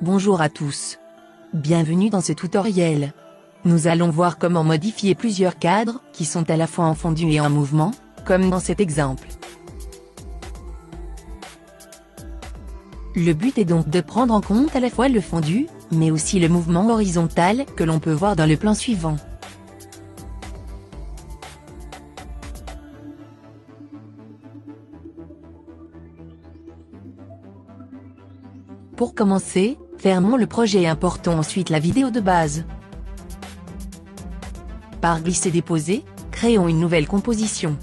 Bonjour à tous. Bienvenue dans ce tutoriel. Nous allons voir comment modifier plusieurs cadres qui sont à la fois en fondu et en mouvement, comme dans cet exemple. Le but est donc de prendre en compte à la fois le fondu, mais aussi le mouvement horizontal que l'on peut voir dans le plan suivant. Pour commencer, fermons le projet et importons ensuite la vidéo de base. Par glisser-déposer, créons une nouvelle composition.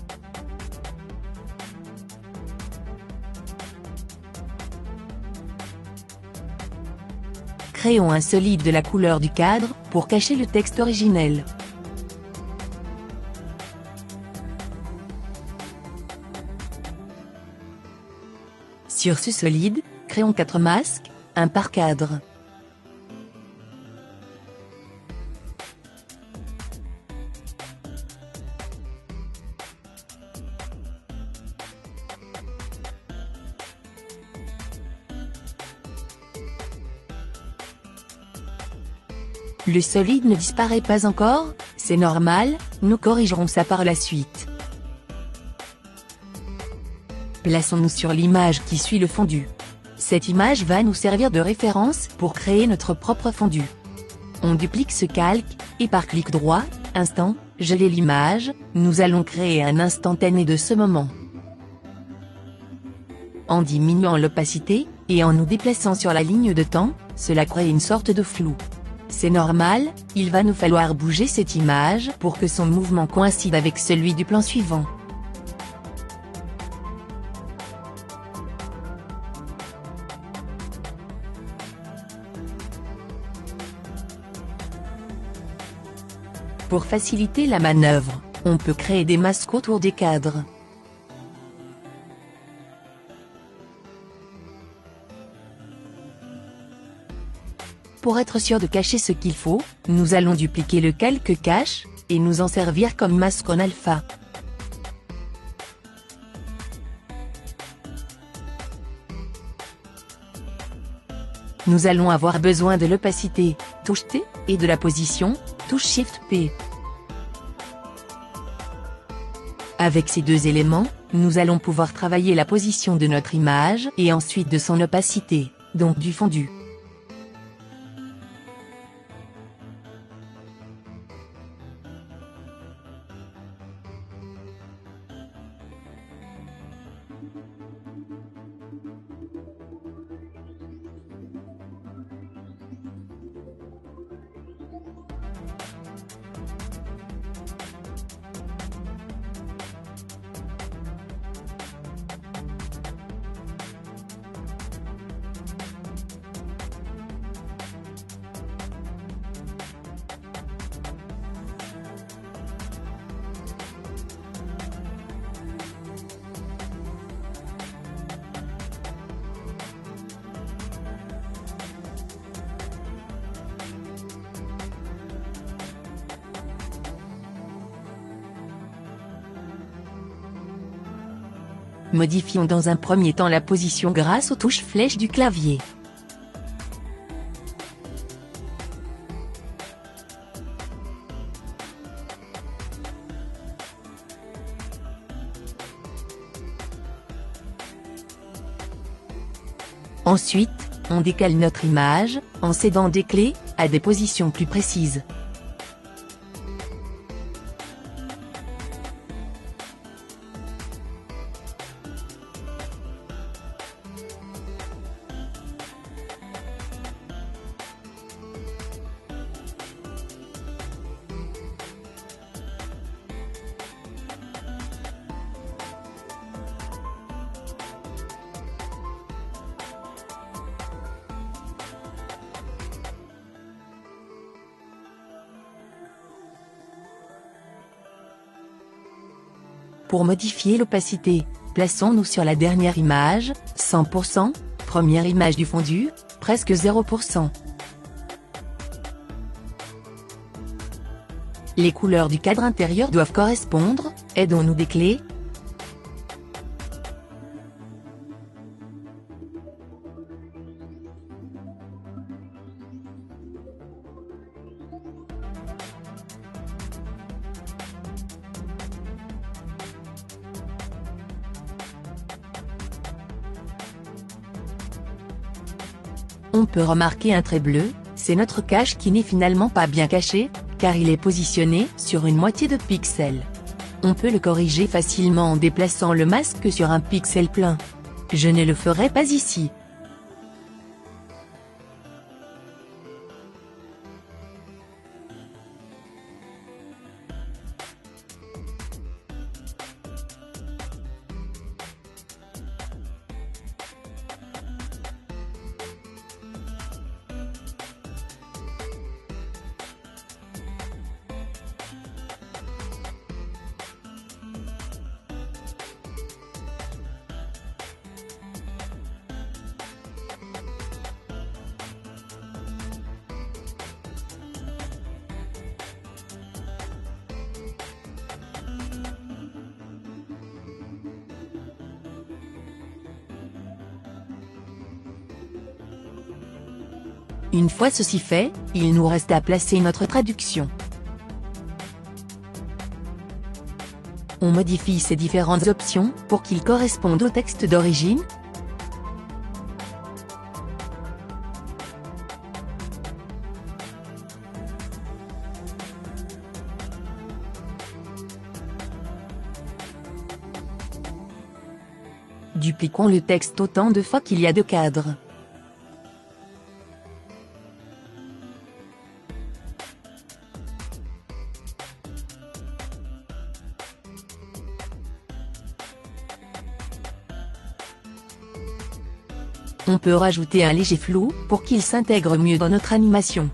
Créons un solide de la couleur du cadre, pour cacher le texte originel. Sur ce solide, créons 4 masques, un par cadre. Le solide ne disparaît pas encore, c'est normal, nous corrigerons ça par la suite. Plaçons-nous sur l'image qui suit le fondu. Cette image va nous servir de référence pour créer notre propre fondu. On duplique ce calque, et par clic droit, instant, geler l'image, nous allons créer un instantané de ce moment. En diminuant l'opacité, et en nous déplaçant sur la ligne de temps, cela crée une sorte de flou. C'est normal, il va nous falloir bouger cette image pour que son mouvement coïncide avec celui du plan suivant. Pour faciliter la manœuvre, on peut créer des masques autour des cadres. Pour être sûr de cacher ce qu'il faut, nous allons dupliquer le calque cache, et nous en servir comme masque en alpha. Nous allons avoir besoin de l'opacité, touche T, et de la position, touche Shift P. Avec ces deux éléments, nous allons pouvoir travailler la position de notre image et ensuite de son opacité, donc du fondu. Modifions dans un premier temps la position grâce aux touches flèches du clavier. Ensuite, on décale notre image, en cédant des clés, à des positions plus précises. Pour modifier l'opacité, plaçons-nous sur la dernière image, 100%, première image du fondu, presque 0%. Les couleurs du cadre intérieur doivent correspondre, aidons-nous des clés. On peut remarquer un trait bleu, c'est notre cache qui n'est finalement pas bien caché, car il est positionné sur une moitié de pixel. On peut le corriger facilement en déplaçant le masque sur un pixel plein. Je ne le ferai pas ici. Une fois ceci fait, il nous reste à placer notre traduction. On modifie ces différentes options pour qu'ils correspondent au texte d'origine. Dupliquons le texte autant de fois qu'il y a de cadres. On peut rajouter un léger flou pour qu'il s'intègre mieux dans notre animation.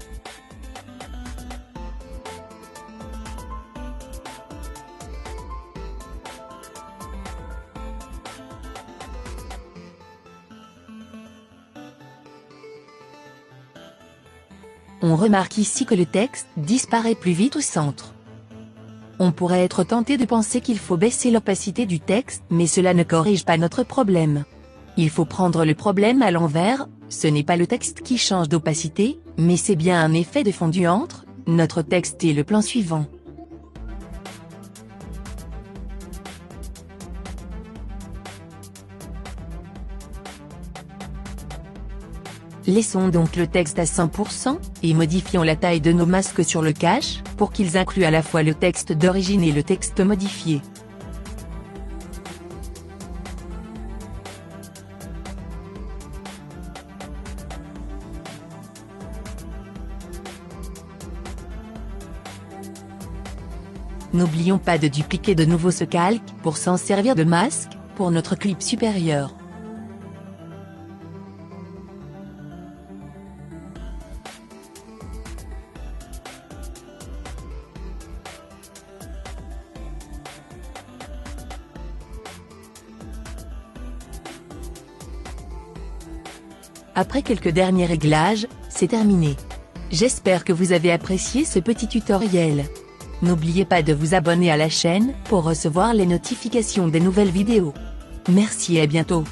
On remarque ici que le texte disparaît plus vite au centre. On pourrait être tenté de penser qu'il faut baisser l'opacité du texte, mais cela ne corrige pas notre problème. Il faut prendre le problème à l'envers, ce n'est pas le texte qui change d'opacité, mais c'est bien un effet de fondu entre notre texte et le plan suivant. Laissons donc le texte à 100% et modifions la taille de nos masques sur le cache pour qu'ils incluent à la fois le texte d'origine et le texte modifié. N'oublions pas de dupliquer de nouveau ce calque pour s'en servir de masque pour notre clip supérieur. Après quelques derniers réglages, c'est terminé. J'espère que vous avez apprécié ce petit tutoriel. N'oubliez pas de vous abonner à la chaîne pour recevoir les notifications des nouvelles vidéos. Merci et à bientôt.